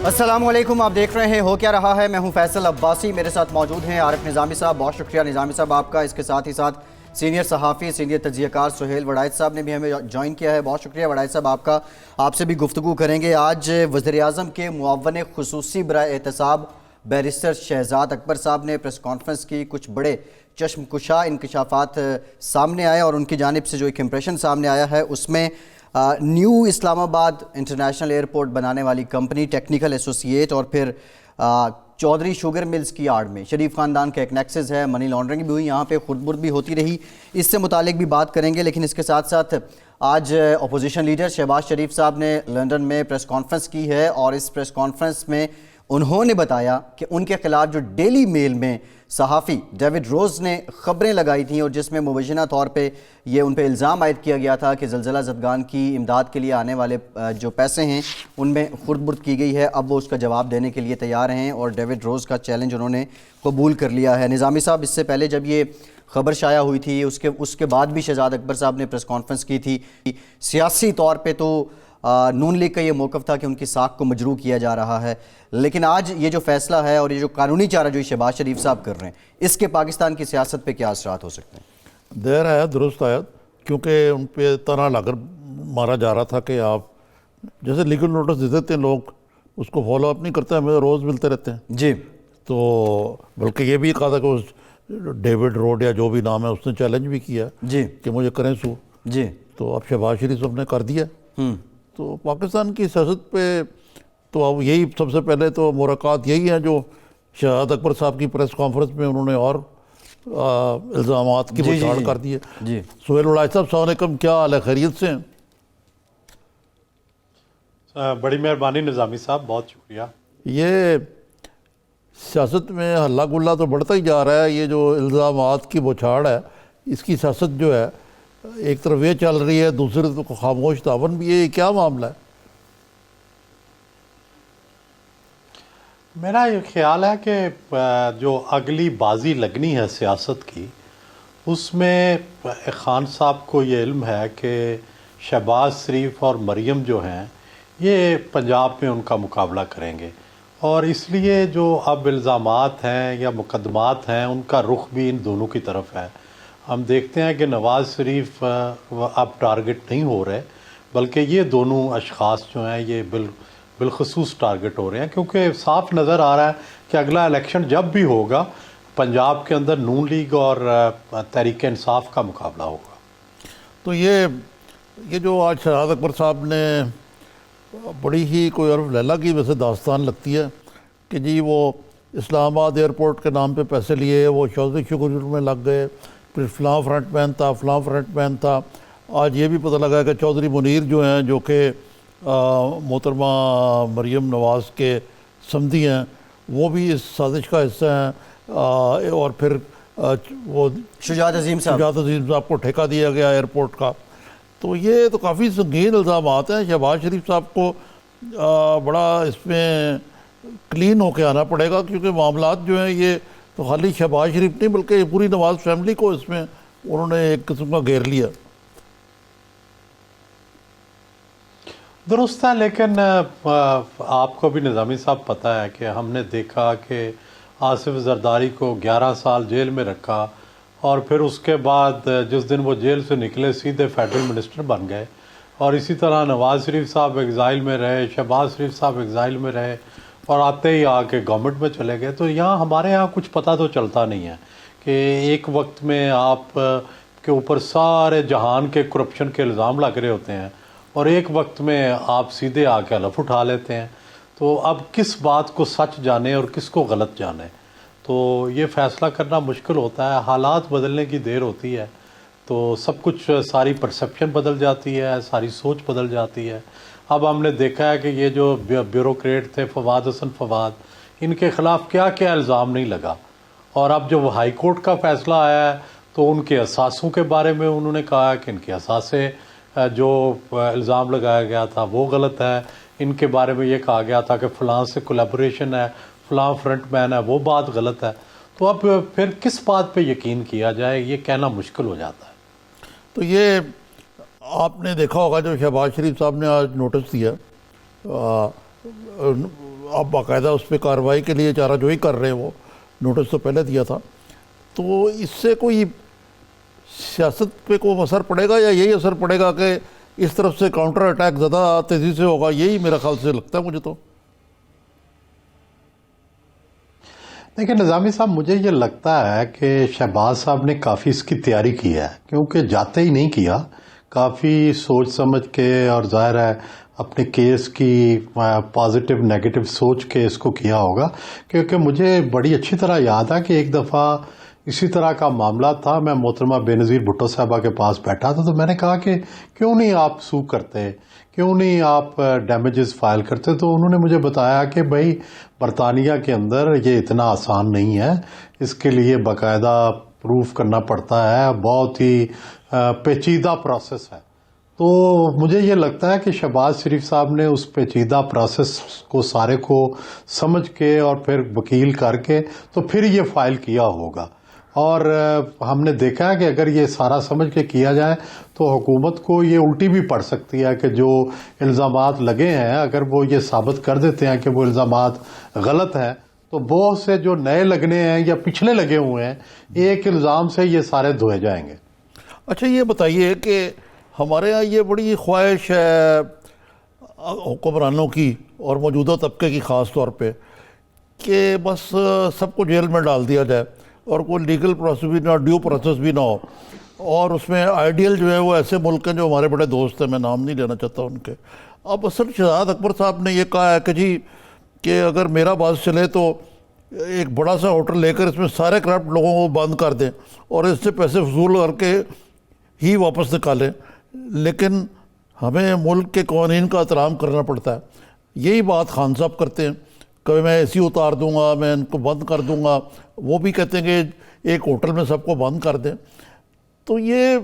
السلام علیکم، آپ دیکھ رہے ہیں ہو کیا رہا ہے۔ میں ہوں فیصل عباسی، میرے ساتھ موجود ہیں عارف نظامی صاحب۔ بہت شکریہ نظامی صاحب آپ کا۔ اس کے ساتھ ہی ساتھ سینئر صحافی، سینئر تجزیہ کار سہیل وڑائچ صاحب نے بھی ہمیں جوائن کیا ہے۔ بہت شکریہ وڑائچ صاحب آپ کا۔ آپ سے بھی گفتگو کریں گے۔ آج وزیراعظم کے معاون خصوصی برائے احتساب بیرسٹر شہزاد اکبر صاحب نے پریس کانفرنس کی، کچھ بڑے چشم کشا انکشافات سامنے آئے اور ان کی جانب سے جو ایک امپریشن سامنے آیا ہے اس میں نیو اسلام آباد انٹرنیشنل ایئرپورٹ بنانے والی کمپنی ٹیکنیکل ایسوسیٹ اور پھر چودھری شوگر ملز کی آڑ میں شریف خاندان کا ایک نیکسس ہے، منی لانڈرنگ بھی ہوئی، یہاں پہ خرد برد بھی ہوتی رہی، اس سے متعلق بھی بات کریں گے۔ لیکن اس کے ساتھ ساتھ آج اپوزیشن لیڈر شہباز شریف صاحب نے لندن میں پریس کانفرنس کی ہے اور اس پریس کانفرنس میں انہوں نے بتایا کہ ان کے خلاف جو ڈیلی میل میں صحافی ڈیوڈ روز نے خبریں لگائی تھیں اور جس میں مبینہ طور پہ یہ ان پہ الزام عائد کیا گیا تھا کہ زلزلہ زدگان کی امداد کے لیے آنے والے جو پیسے ہیں ان میں خرد برد کی گئی ہے، اب وہ اس کا جواب دینے کے لیے تیار ہیں اور ڈیوڈ روز کا چیلنج انہوں نے قبول کر لیا ہے۔ نظامی صاحب، اس سے پہلے جب یہ خبر شائع ہوئی تھی اس کے بعد بھی شہزاد اکبر صاحب نے پریس کانفرنس کی تھی، سیاسی طور پہ تو نون لیگ کا یہ موقف تھا کہ ان کی ساکھ کو مجروح کیا جا رہا ہے، لیکن آج یہ جو فیصلہ ہے اور یہ جو قانونی چارہ جو شہباز شریف صاحب کر رہے ہیں اس کے پاکستان کی سیاست پہ کیا اثرات ہو سکتے ہیں؟ دیر ہے درست آیت، کیونکہ ان پہ طرح لا کر مارا جا رہا تھا کہ آپ جیسے لیگل نوٹس دے دیتے ہیں لوگ اس کو فالو اپ نہیں کرتے، ہمیں روز ملتے رہتے ہیں جی، تو بلکہ یہ بھی کہا تھا کہ اس ڈیوڈ روڈ یا جو بھی نام ہے اس نے چیلنج بھی کیا جی کہ مجھے کریں سو، جی، تو اب شہباز شریف صاحب نے کر دیا۔ تو پاکستان کی سیاست پہ تو اب یہی سب سے پہلے تو محرکات یہی ہیں جو شہزاد اکبر صاحب کی پریس کانفرنس میں انہوں نے اور الزامات کی بچھاڑ کر دی ہے۔ جی، سہیل وڑائچ صاحب السلام علیکم، کیا حال ہے، خیریت سے ہیں؟ بڑی مہربانی نظامی صاحب، بہت شکریہ۔ یہ سیاست میں ہلہ گلہ تو بڑھتا ہی جا رہا ہے، یہ جو الزامات کی بچھاڑ ہے اس کی سیاست جو ہے ایک طرف یہ چل رہی ہے، دوسری تو خاموش تعاون بھی ہے، یہ کیا معاملہ ہے؟ میرا یہ خیال ہے کہ جو اگلی بازی لگنی ہے سیاست کی اس میں خان صاحب کو یہ علم ہے کہ شہباز شریف اور مریم جو ہیں یہ پنجاب میں ان کا مقابلہ کریں گے، اور اس لیے جو اب الزامات ہیں یا مقدمات ہیں ان کا رخ بھی ان دونوں کی طرف ہے۔ ہم دیکھتے ہیں کہ نواز شریف اب ٹارگٹ نہیں ہو رہے، بلکہ یہ دونوں اشخاص جو ہیں یہ بالخصوص ٹارگٹ ہو رہے ہیں، کیونکہ صاف نظر آ رہا ہے کہ اگلا الیکشن جب بھی ہوگا پنجاب کے اندر نون لیگ اور تحریک انصاف کا مقابلہ ہوگا۔ تو یہ جو آج شہزاد اکبر صاحب نے بڑی ہی کوئی عرف لیلہ کی ویسے داستان لگتی ہے کہ جی وہ اسلام آباد ایئرپورٹ کے نام پہ پیسے لیے، وہ چودھری شوگر میں لگ گئے، پھر فلاں فرنٹ مین تھا، فلاں فرنٹ مین تھا۔ آج یہ بھی پتہ لگا کہ چودھری منیر جو ہیں جو کہ محترمہ مریم نواز کے سمدھی ہیں وہ بھی اس سازش کا حصہ ہیں، اور پھر وہ شجاعت عظیم صاحب کو ٹھیکہ دیا گیا ایئرپورٹ کا۔ تو یہ تو کافی سنگین الزامات ہیں۔ شہباز شریف صاحب کو بڑا اس میں کلین ہو کے آنا پڑے گا، کیونکہ معاملات جو ہیں یہ تو خالی شہباز شریف نہیں بلکہ پوری نواز فیملی کو اس میں انہوں نے ایک قسم کا گھیر لیا۔ درست ہے، لیکن آپ کو بھی نظامی صاحب پتہ ہے کہ ہم نے دیکھا کہ آصف زرداری کو 11 سال جیل میں رکھا اور پھر اس کے بعد جس دن وہ جیل سے نکلے سیدھے فیڈرل منسٹر بن گئے، اور اسی طرح نواز شریف صاحب ایگزائل میں رہے، شہباز شریف صاحب ایگزائل میں رہے اور آتے ہی آ کے گورنمنٹ میں چلے گئے۔ تو یہاں ہمارے یہاں کچھ پتہ تو چلتا نہیں ہے کہ ایک وقت میں آپ کے اوپر سارے جہان کے کرپشن کے الزام لگ رہے ہوتے ہیں اور ایک وقت میں آپ سیدھے آ کے حلف اٹھا لیتے ہیں۔ تو اب کس بات کو سچ جانے اور کس کو غلط جانے، تو یہ فیصلہ کرنا مشکل ہوتا ہے۔ حالات بدلنے کی دیر ہوتی ہے تو سب کچھ، ساری پرسیپشن بدل جاتی ہے، ساری سوچ بدل جاتی ہے۔ اب ہم نے دیکھا ہے کہ یہ جو بیوروکریٹ تھے فواد حسن فواد، ان کے خلاف کیا کیا الزام نہیں لگا، اور اب جو ہائی کورٹ کا فیصلہ آیا ہے تو ان کے اثاثوں کے بارے میں انہوں نے کہا کہ ان کے اثاثے جو الزام لگایا گیا تھا وہ غلط ہے، ان کے بارے میں یہ کہا گیا تھا کہ فلاں سے کولیبوریشن ہے، فلاں فرنٹ مین ہے، وہ بات غلط ہے۔ تو اب پھر کس بات پہ یقین کیا جائے یہ کہنا مشکل ہو جاتا ہے۔ تو یہ آپ نے دیکھا ہوگا جو شہباز شریف صاحب نے آج نوٹس دیا اب باقاعدہ اس پہ کارروائی کے لیے چارہ جوئی کر رہے ہیں، وہ نوٹس تو پہلے دیا تھا. تو اس سے کوئی سیاست پہ کوئی اثر پڑے گا یا یہی اثر پڑے گا کہ اس طرف سے کاؤنٹر اٹیک زیادہ تیزی سے ہوگا؟ یہی میرا خیال سے لگتا ہے مجھے. تو دیکھیں نظامی صاحب، مجھے یہ لگتا ہے کہ شہباز صاحب نے کافی اس کی تیاری کی ہے، کیونکہ جاتے ہی نہیں کیا، کافی سوچ سمجھ کے، اور ظاہر ہے اپنے کیس کی پازیٹیو نیگیٹو سوچ کے اس کو کیا ہوگا. کیونکہ مجھے بڑی اچھی طرح یاد ہے کہ ایک دفعہ اسی طرح کا معاملہ تھا، میں محترمہ بے نظیر بھٹو صاحبہ کے پاس بیٹھا تھا، تو میں نے کہا کہ کیوں نہیں آپ سو کرتے، کیوں نہیں آپ ڈیمیجز فائل کرتے. تو انہوں نے مجھے بتایا کہ بھائی برطانیہ کے اندر یہ اتنا آسان نہیں ہے، اس کے لیے باقاعدہ پروف کرنا پڑتا ہے، بہت ہی پیچیدہ پروسیس ہے. تو مجھے یہ لگتا ہے کہ شہباز شریف صاحب نے اس پیچیدہ پروسیس کو سارے کو سمجھ کے اور پھر وکیل کر کے تو پھر یہ فائل کیا ہوگا. اور ہم نے دیکھا ہے کہ اگر یہ سارا سمجھ کے کیا جائے تو حکومت کو یہ الٹی بھی پڑ سکتی ہے کہ جو الزامات لگے ہیں اگر وہ یہ ثابت کر دیتے ہیں کہ وہ الزامات غلط ہیں تو بہت سے جو نئے لگنے ہیں یا پچھلے لگے ہوئے ہیں ایک الزام سے یہ سارے دھوئے جائیں گے. اچھا یہ بتائیے کہ ہمارے ہاں یہ بڑی خواہش ہے حکمرانوں کی اور موجودہ طبقے کی خاص طور پہ کہ بس سب کو جیل میں ڈال دیا جائے اور کوئی لیگل پروسیس بھی نہ ہو، ڈیو پروسیس بھی نہ ہو. اور اس میں آئیڈیل جو ہے وہ ایسے ملک ہیں جو ہمارے بڑے دوست ہیں، میں نام نہیں لینا چاہتا ان کے. اب اصل شہزاد اکبر صاحب نے یہ کہا ہے کہ جی کہ اگر میرا باز چلے تو ایک بڑا سا ہوٹل لے کر اس میں سارے کرپٹ لوگوں کو بند کر دیں اور اس سے پیسے وصول کر کے ہی واپس نکالیں، لیکن ہمیں ملک کے قوانین کا احترام کرنا پڑتا ہے. یہی بات خان صاحب کرتے ہیں، کبھی میں اے سی اتار دوں گا، میں ان کو بند کر دوں گا. وہ بھی کہتے ہیں کہ ایک ہوٹل میں سب کو بند کر دیں. تو یہ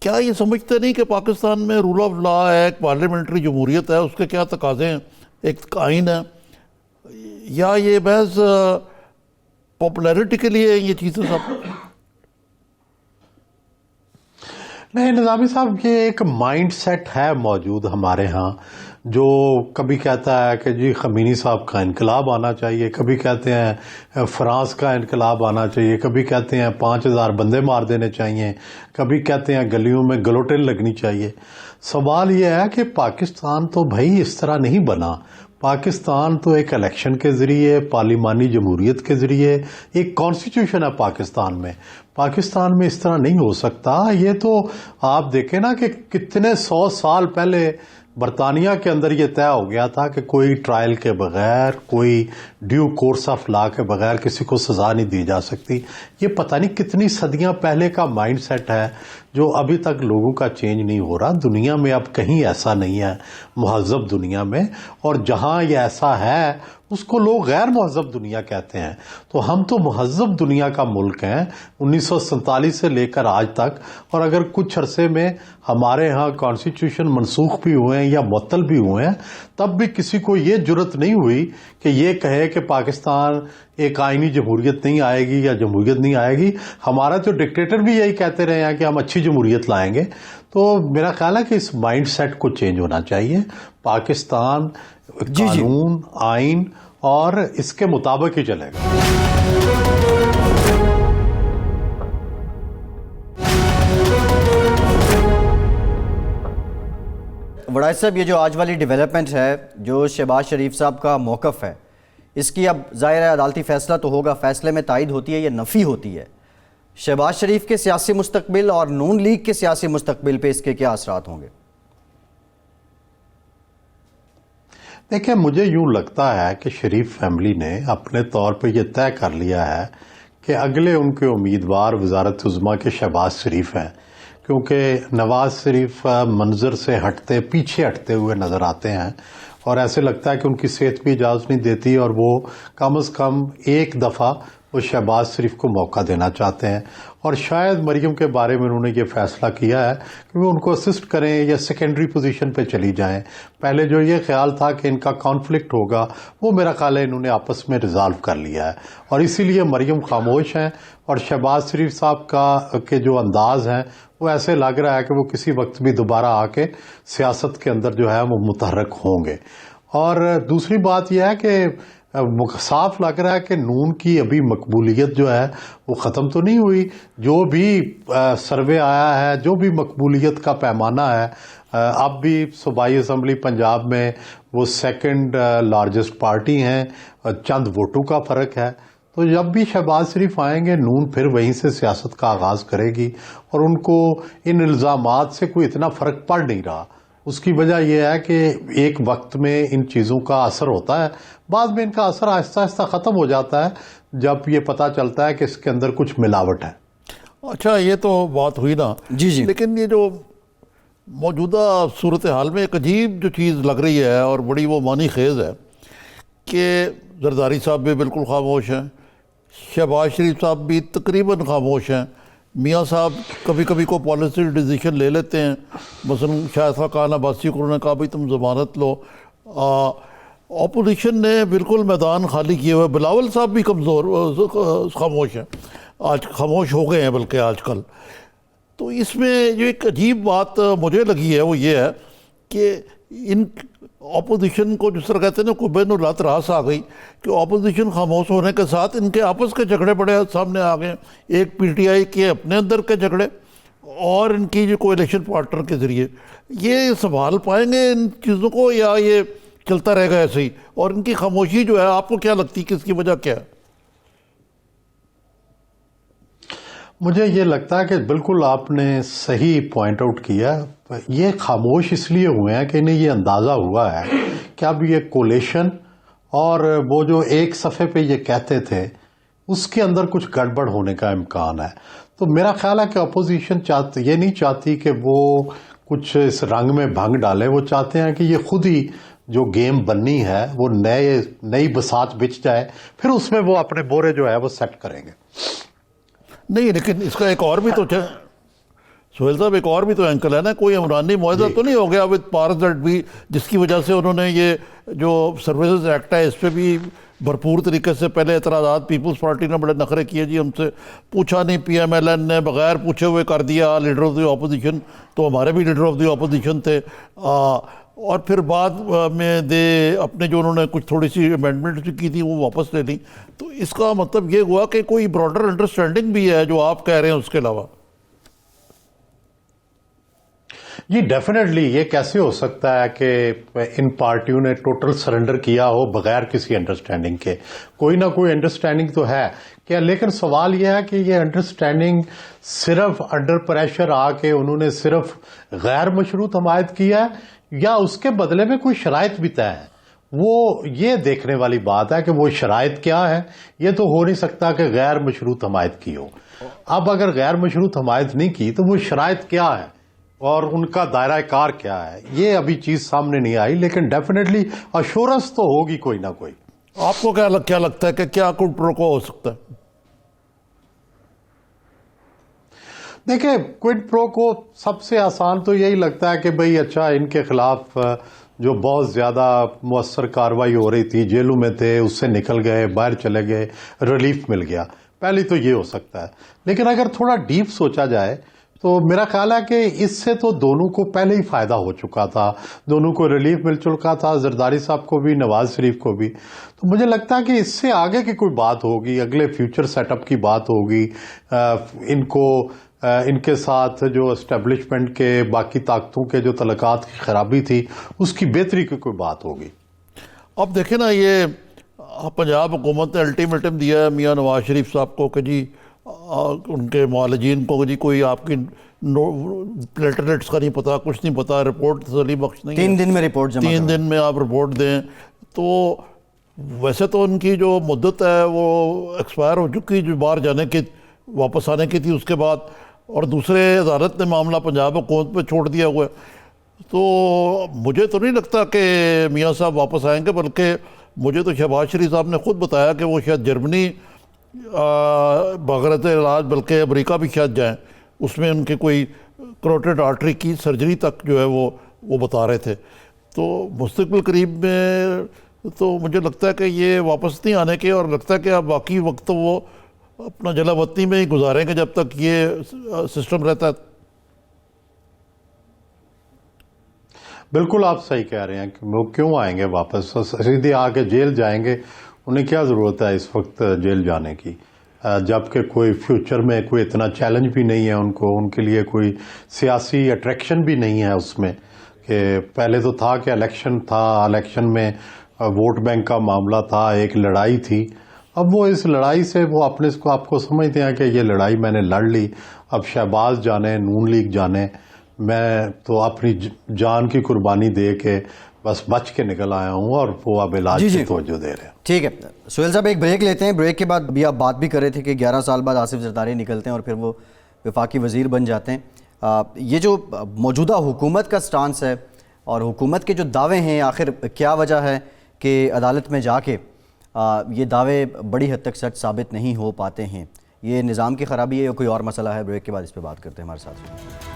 کیا یہ سمجھتے نہیں کہ پاکستان میں رول آف لا ہے، ایک پارلیمنٹری جمہوریت ہے، اس کے کیا تقاضے ہیں، ایک آئین ہے، یا یہ بحث پاپولیرٹی کے لیے یہ چیزیں سب؟ نہیں نظامی صاحب، یہ ایک مائنڈ سیٹ ہے موجود ہمارے ہاں جو کبھی کہتا ہے کہ جی خمینی صاحب کا انقلاب آنا چاہیے، کبھی کہتے ہیں فرانس کا انقلاب آنا چاہیے، کبھی کہتے ہیں 5000 بندے مار دینے چاہیے، کبھی کہتے ہیں گلیوں میں گلوٹن لگنی چاہیے. سوال یہ ہے کہ پاکستان تو بھائی اس طرح نہیں بنا. پاکستان تو ایک الیکشن کے ذریعے، پارلیمانی جمہوریت کے ذریعے، ایک کانسٹیٹیوشن ہے پاکستان میں. پاکستان میں اس طرح نہیں ہو سکتا. یہ تو آپ دیکھیں نا کہ کتنے 100 سال پہلے برطانیہ کے اندر یہ طے ہو گیا تھا کہ کوئی ٹرائل کے بغیر، کوئی ڈیو کورس آف لا کے بغیر کسی کو سزا نہیں دی جا سکتی. یہ پتہ نہیں کتنی صدیاں پہلے کا مائنڈ سیٹ ہے جو ابھی تک لوگوں کا چینج نہیں ہو رہا. دنیا میں اب کہیں ایسا نہیں ہے، مہذب دنیا میں، اور جہاں یہ ایسا ہے اس کو لوگ غیر مہذب دنیا کہتے ہیں. تو ہم تو مہذب دنیا کا ملک ہیں 1947 سے لے کر آج تک. اور اگر کچھ عرصے میں ہمارے ہاں کانسٹیٹیوشن منسوخ بھی ہوئے ہیں یا معطل بھی ہوئے ہیں، تب بھی کسی کو یہ جرت نہیں ہوئی کہ یہ کہے کہ پاکستان ایک آئینی جمہوریت نہیں آئے گی یا جمہوریت نہیں آئے گی. ہمارا تو ڈکٹیٹر بھی یہی کہتے رہے ہیں کہ ہم اچھی جمہوریت لائیں گے. تو میرا خیال ہے کہ اس مائنڈ سیٹ کو چینج ہونا چاہیے. پاکستان قانون، آئین اور اس کے مطابق ہی چلے گا. وڑائچ صاحب، یہ جو آج والی ڈیولپمنٹ ہے، جو شہباز شریف صاحب کا موقف ہے، اس کی اب ظاہر ہے عدالتی فیصلہ تو ہوگا، فیصلے میں تائید ہوتی ہے یا نفی ہوتی ہے. شہباز شریف کے سیاسی مستقبل اور نون لیگ کے سیاسی مستقبل پہ اس کے کیا اثرات ہوں گے؟ دیکھیں مجھے یوں لگتا ہے کہ شریف فیملی نے اپنے طور پہ یہ طے کر لیا ہے کہ اگلے ان کے امیدوار وزارت عظمیٰ کے شہباز شریف ہیں، کیونکہ نواز شریف منظر سے ہٹتے، پیچھے ہٹتے ہوئے نظر آتے ہیں اور ایسے لگتا ہے کہ ان کی صحت بھی اجازت نہیں دیتی اور وہ کم از کم ایک دفعہ وہ شہباز شریف کو موقع دینا چاہتے ہیں. اور شاید مریم کے بارے میں انہوں نے یہ فیصلہ کیا ہے کہ وہ ان کو اسسٹ کریں یا سیکنڈری پوزیشن پہ چلی جائیں. پہلے جو یہ خیال تھا کہ ان کا کانفلکٹ ہوگا، وہ میرا خیال ہے انہوں نے آپس میں ریزالو کر لیا ہے اور اسی لیے مریم خاموش ہیں. اور شہباز شریف صاحب کے جو انداز ہیں وہ ایسے لگ رہا ہے کہ وہ کسی وقت بھی دوبارہ آ کے سیاست کے اندر جو ہے وہ متحرک ہوں گے. اور دوسری بات یہ ہے کہ صاف لگ رہا ہے کہ نون کی ابھی مقبولیت جو ہے وہ ختم تو نہیں ہوئی. جو بھی سروے آیا ہے، جو بھی مقبولیت کا پیمانہ ہے، اب بھی صوبائی اسمبلی پنجاب میں وہ سیکنڈ لارجسٹ پارٹی ہیں، چند ووٹوں کا فرق ہے. تو جب بھی شہباز شریف آئیں گے، نون پھر وہیں سے سیاست کا آغاز کرے گی، اور ان کو ان الزامات سے کوئی اتنا فرق پڑ نہیں رہا. اس کی وجہ یہ ہے کہ ایک وقت میں ان چیزوں کا اثر ہوتا ہے، بعد میں ان کا اثر آہستہ آہستہ ختم ہو جاتا ہے جب یہ پتہ چلتا ہے کہ اس کے اندر کچھ ملاوٹ ہے. اچھا، یہ تو بات ہوئی نا. جی لیکن یہ جو موجودہ صورتحال میں ایک عجیب جو چیز لگ رہی ہے اور بڑی وہ معنی خیز ہے کہ زرداری صاحب بھی بالکل خاموش ہیں، شہباز شریف صاحب بھی تقریباً خاموش ہیں، میاں صاحب کبھی کبھی کو پالیسی ڈیسیشن لے لیتے ہیں. مثلا شاہد خاقان عباسی کو انہوں نے کہا بھائی تم ضمانت لو. اپوزیشن نے بالکل میدان خالی کیے ہوئے. بلاول صاحب بھی خاموش ہیں، آج خاموش ہو گئے ہیں بلکہ آج کل. تو اس میں جو ایک عجیب بات مجھے لگی ہے وہ یہ ہے کہ ان اپوزیشن کو جس طرح کہتے ہیں نا کوئی بین الات راس آ گئی کہ اپوزیشن خاموش ہونے کے ساتھ ان کے آپس کے جھگڑے بڑے سامنے آ گئے. ایک پی ٹی آئی کے اپنے اندر کے جھگڑے اور ان کی جو کولیشن پارٹنر کے ذریعے. یہ سنبھال پائیں گے ان چیزوں کو یا یہ چلتا رہے گا ایسے ہی؟ اور ان کی خاموشی جو ہے آپ کو کیا لگتی کہ اس کی وجہ کیا ہے؟ مجھے یہ لگتا ہے کہ بالکل آپ نے صحیح پوائنٹ آؤٹ کیا. یہ خاموش اس لیے ہوئے ہیں کہ انہیں یہ اندازہ ہوا ہے کہ اب یہ کولیشن اور وہ جو ایک صفحے پہ یہ کہتے تھے اس کے اندر کچھ گڑبڑ ہونے کا امکان ہے. تو میرا خیال ہے کہ اپوزیشن یہ نہیں چاہتی کہ وہ کچھ اس رنگ میں بھنگ ڈالے. وہ چاہتے ہیں کہ یہ خود ہی جو گیم بننی ہے وہ نئی بساط بچ جائے، پھر اس میں وہ اپنے بورے جو ہے وہ سیٹ کریں گے. نہیں، لیکن اس کا ایک اور بھی تو سہیل صاحب ایک اور بھی تو اینکل ہے نا. کوئی عمرانی معاہدہ تو نہیں ہو گیا وتھ پاورز دیٹ بی جس کی وجہ سے انہوں نے یہ جو سروسز ایکٹ ہے اس پہ بھی بھرپور طریقے سے پہلے اعتراضات پیپلز پارٹی نے بڑے نخرے کیے، جی ہم سے پوچھا نہیں، پی ایم ایل این نے بغیر پوچھے ہوئے کر دیا لیڈر آف دی اپوزیشن. تو ہمارے بھی لیڈر آف دی اپوزیشن تھے، اور پھر بعد میں اپنے جو انہوں نے کچھ تھوڑی سی امینڈمنٹ کی تھی وہ واپس لے لی. تو اس کا مطلب یہ ہوا کہ کوئی براڈر انڈرسٹینڈنگ بھی ہے جو آپ کہہ رہے ہیں اس کے علاوہ. جی ڈیفینیٹلی. یہ کیسے ہو سکتا ہے کہ ان پارٹیوں نے ٹوٹل سرنڈر کیا ہو بغیر کسی انڈرسٹینڈنگ کے؟ کوئی نہ کوئی انڈرسٹینڈنگ تو ہے کیا. لیکن سوال یہ ہے کہ یہ انڈرسٹینڈنگ صرف انڈر پریشر آ کے انہوں نے صرف غیر مشروط حمایت کیا ہے یا اس کے بدلے میں کوئی شرائط بھی طے ہے؟ وہ یہ دیکھنے والی بات ہے کہ وہ شرائط کیا ہے. یہ تو ہو نہیں سکتا کہ غیر مشروط حمایت کی ہو. اب اگر غیر مشروط حمایت نہیں کی تو وہ شرائط کیا ہے اور ان کا دائرہ کار کیا ہے، یہ ابھی چیز سامنے نہیں آئی. لیکن ڈیفینیٹلی اشورنس تو ہوگی کوئی نہ کوئی. آپ کو کیا لگتا ہے کہ کیا کوئی پروکو ہو سکتا ہے؟ دیکھیں، کوئڈ پرو کو سب سے آسان تو یہی لگتا ہے کہ بھئی اچھا ان کے خلاف جو بہت زیادہ مؤثر کارروائی ہو رہی تھی، جیلوں میں تھے، اس سے نکل گئے، باہر چلے گئے، ریلیف مل گیا. پہلی تو یہ ہو سکتا ہے. لیکن اگر تھوڑا ڈیپ سوچا جائے تو میرا خیال ہے کہ اس سے تو دونوں کو پہلے ہی فائدہ ہو چکا تھا، دونوں کو ریلیف مل چکا تھا، زرداری صاحب کو بھی، نواز شریف کو بھی. تو مجھے لگتا ہے کہ اس سے آگے کی کوئی بات ہوگی، اگلے فیوچر سیٹ اپ کی بات ہوگی، ان کے ساتھ جو اسٹیبلشمنٹ کے باقی طاقتوں کے جو تعلقات کی خرابی تھی اس کی بہتری کی کوئی بات ہوگی. اب دیکھیں نا، یہ پنجاب حکومت نے الٹیمیٹم دیا ہے میاں نواز شریف صاحب کو کہ جی ان کے معالجین کو جی کوئی آپ کی پلیٹلیٹس کا نہیں پتا، کچھ نہیں پتا، رپورٹ تسلی بخش نہیں ہے، 3 دن میں رپورٹ جمع 3 دن میں آپ رپورٹ دیں. تو ویسے تو ان کی جو مدت ہے وہ ایکسپائر ہو چکی جو باہر جانے کی واپس آنے کی تھی اس کے بعد، اور دوسرے عدالت نے معاملہ پنجاب حکومت پہ چھوڑ دیا ہوا ہے. تو مجھے تو نہیں لگتا کہ میاں صاحب واپس آئیں گے، بلکہ مجھے تو شہباز شریف صاحب نے خود بتایا کہ وہ شاید جرمنی بغرض علاج بلکہ امریکہ بھی شاید جائیں. اس میں ان کے کوئی کروٹڈ آرٹری کی سرجری تک جو ہے وہ بتا رہے تھے. تو مستقبل قریب میں تو مجھے لگتا ہے کہ یہ واپس نہیں آنے کے، اور لگتا ہے کہ اب باقی وقت تو وہ اپنا جلا وطنی میں ہی گزاریں گے جب تک یہ سسٹم رہتا ہے. بالکل آپ صحیح کہہ رہے ہیں کہ وہ کیوں آئیں گے واپس، سیدھے آ کے جیل جائیں گے. انہیں کیا ضرورت ہے اس وقت جیل جانے کی، جبکہ کوئی فیوچر میں کوئی اتنا چیلنج بھی نہیں ہے ان کے لیے کوئی سیاسی اٹریکشن بھی نہیں ہے اس میں. کہ پہلے تو تھا کہ الیکشن تھا، الیکشن میں ووٹ بینک کا معاملہ تھا، ایک لڑائی تھی. اب وہ اس لڑائی سے وہ اپنے کو آپ کو سمجھتے ہیں کہ یہ لڑائی میں نے لڑ لی، اب شہباز جانے، نون لیگ جانے، میں تو اپنی جان کی قربانی دے کے بس بچ کے نکل آیا ہوں، اور وہ اب علاج کی توجہ دے رہے ہیں. ٹھیک ہے سہیل صاحب، ایک بریک لیتے ہیں. بریک کے بعد بھی آپ بات بھی کر رہے تھے کہ 11 سال بعد آصف زرداری نکلتے ہیں اور پھر وہ وفاقی وزیر بن جاتے ہیں. یہ جو موجودہ حکومت کا سٹانس ہے اور حکومت کے جو دعوے ہیں، آخر کیا وجہ ہے کہ عدالت میں جا کے یہ دعوے بڑی حد تک سچ ثابت نہیں ہو پاتے ہیں؟ یہ نظام کی خرابی ہے یا کوئی اور مسئلہ ہے؟ بریک کے بعد اس پہ بات کرتے ہیں. ہمارے ساتھ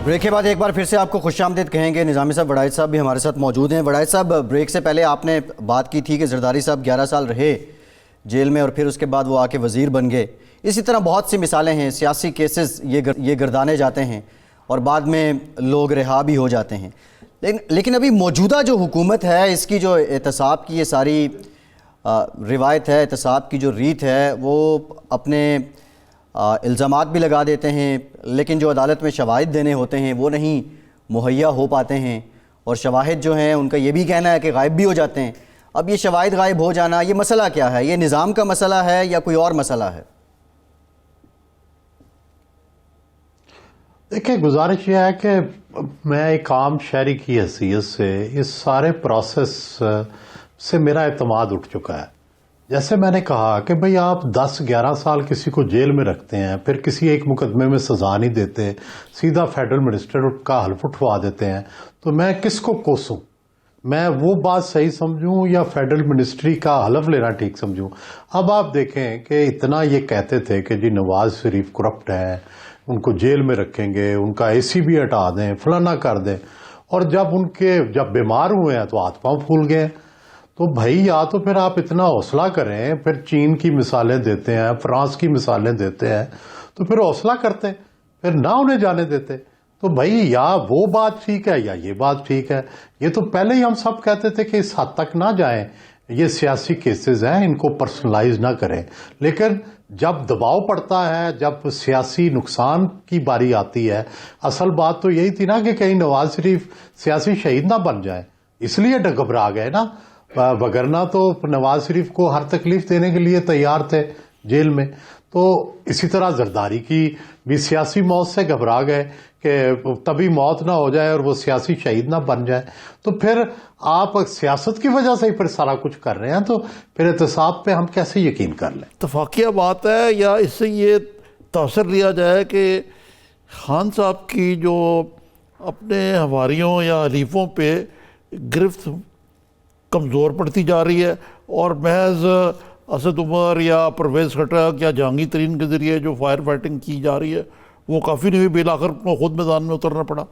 بریک کے بعد ایک بار پھر سے آپ کو خوش آمدید کہیں گے. نظامی صاحب وڑائچ صاحب بھی ہمارے ساتھ موجود ہیں. وڑائچ صاحب، بریک سے پہلے آپ نے بات کی تھی کہ زرداری صاحب 11 سال رہے جیل میں اور پھر اس کے بعد وہ آ کے وزیر بن گئے. اسی طرح بہت سی مثالیں ہیں، سیاسی کیسز یہ گردانے جاتے ہیں اور بعد میں لوگ رہا بھی ہو جاتے ہیں. لیکن ابھی موجودہ جو حکومت ہے، اس کی جو احتساب کی یہ ساری روایت ہے، احتساب کی جو ریت ہے، وہ اپنے الزامات بھی لگا دیتے ہیں، لیکن جو عدالت میں شواہد دینے ہوتے ہیں وہ نہیں مہیا ہو پاتے ہیں، اور شواہد جو ہیں ان کا یہ بھی کہنا ہے کہ غائب بھی ہو جاتے ہیں. اب یہ شواہد غائب ہو جانا، یہ مسئلہ کیا ہے؟ یہ نظام کا مسئلہ ہے یا کوئی اور مسئلہ ہے؟ دیکھیں، گزارش یہ ہے کہ میں ایک عام شہری کی حیثیت سے اس سارے پروسیس سے میرا اعتماد اٹھ چکا ہے. جیسے میں نے کہا کہ بھئی آپ 10-11 سال کسی کو جیل میں رکھتے ہیں، پھر کسی ایک مقدمے میں سزا نہیں دیتے، سیدھا فیڈرل منسٹر کا حلف اٹھوا دیتے ہیں، تو میں کس کو کوسوں؟ میں وہ بات صحیح سمجھوں یا فیڈرل منسٹری کا حلف لینا ٹھیک سمجھوں؟ اب آپ دیکھیں کہ اتنا یہ کہتے تھے کہ جی نواز شریف کرپٹ ہے، ان کو جیل میں رکھیں گے، ان کا اے سی بھی ہٹا دیں، فلانا کر دیں، اور جب بیمار ہوئے ہیں تو ہاتھ پاؤں پھول گئے. تو بھائی یا تو پھر آپ اتنا حوصلہ کریں، پھر چین کی مثالیں دیتے ہیں، فرانس کی مثالیں دیتے ہیں، تو پھر حوصلہ کرتے، پھر نہ انہیں جانے دیتے. تو بھائی یا وہ بات ٹھیک ہے یا یہ بات ٹھیک ہے. یہ تو پہلے ہی ہم سب کہتے تھے کہ اس حد تک نہ جائیں، یہ سیاسی کیسز ہیں، ان کو پرسنلائز نہ کریں. لیکن جب دباؤ پڑتا ہے، جب سیاسی نقصان کی باری آتی ہے، اصل بات تو یہی تھی نا کہ کہیں نواز شریف سیاسی شہید نہ بن جائے، اس لیے گھبرا گئے نا. وگرنہ تو نواز شریف کو ہر تکلیف دینے کے لیے تیار تھے جیل میں. تو اسی طرح زرداری کی بھی سیاسی موت سے گھبرا گئے کہ تبھی موت نہ ہو جائے اور وہ سیاسی شہید نہ بن جائے. تو پھر آپ سیاست کی وجہ سے ہی پھر سارا کچھ کر رہے ہیں، تو پھر احتساب پہ ہم کیسے یقین کر لیں؟ اتفاقیہ بات ہے یا اس سے یہ تاثر لیا جائے کہ خان صاحب کی جو اپنے ہواریوں یا حلیفوں پہ گرفت کمزور پڑتی جا رہی ہے، اور محض اسد عمر یا پرویز خٹک یا جہانگیر ترین کے ذریعے جو فائر فائٹنگ کی جا رہی ہے وہ کافی نہیں ہوئی، بالآخر خود میدان میں اترنا پڑا؟